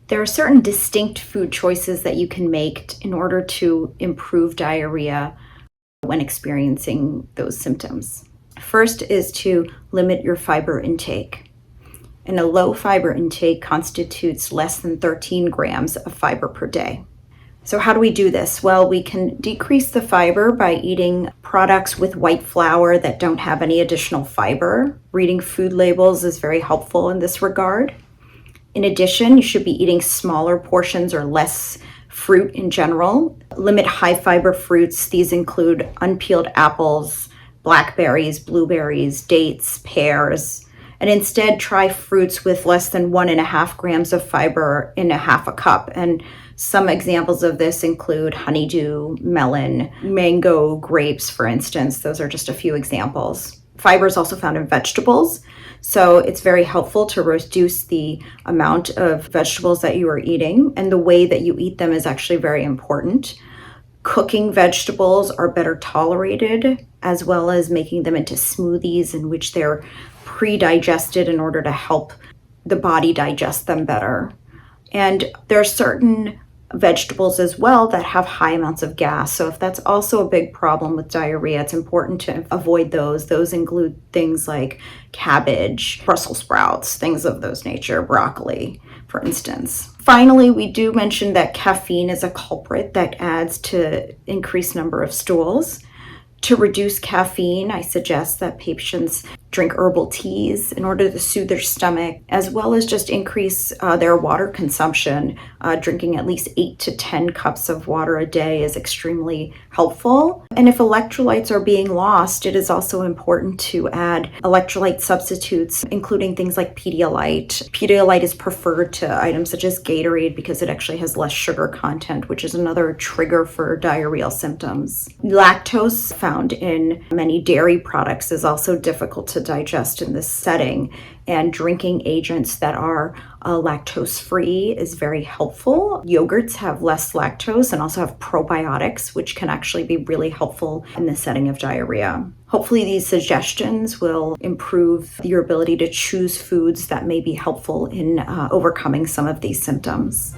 There are certain distinct food choices that you can make in order to improve diarrhea when experiencing those symptoms. First is to limit your fiber intake. And a low fiber intake constitutes less than 13 grams of fiber per day. So how do we do this? Well, we can decrease the fiber by eating products with white flour that don't have any additional fiber. Reading food labels is very helpful in this regard. In addition, you should be eating smaller portions or less fruit in general. Limit high fiber fruits. These include unpeeled apples, blackberries, blueberries, dates, pears, and instead try fruits with less than 1.5 grams of fiber in a half a cup. And some examples of this include honeydew, melon, mango, grapes, for instance. Those are just a few examples. Fiber is also found in vegetables, so it's very helpful to reduce the amount of vegetables that you are eating, and the way that you eat them is actually very important. Cooking vegetables are better tolerated, as well as making them into smoothies in which they're pre-digested in order to help the body digest them better. And there are certain vegetables as well that have high amounts of gas. So if that's also a big problem with diarrhea, it's important to avoid those. Those include things like cabbage, Brussels sprouts, things of those nature, broccoli, for instance. Finally, we do mention that caffeine is a culprit that adds to increased number of stools. To reduce caffeine, I suggest that patients drink herbal teas in order to soothe their stomach, as well as just increase their water consumption. Drinking at least 8 to 10 cups of water a day is extremely helpful. And if electrolytes are being lost, it is also important to add electrolyte substitutes, including things like Pedialyte. Pedialyte is preferred to items such as Gatorade because it actually has less sugar content, which is another trigger for diarrheal symptoms. Lactose found in many dairy products is also difficult to digest in this setting, and drinking agents that are lactose-free is very helpful. Yogurts have less lactose and also have probiotics, which can actually be really helpful in the setting of diarrhea. Hopefully these suggestions will improve your ability to choose foods that may be helpful in overcoming some of these symptoms.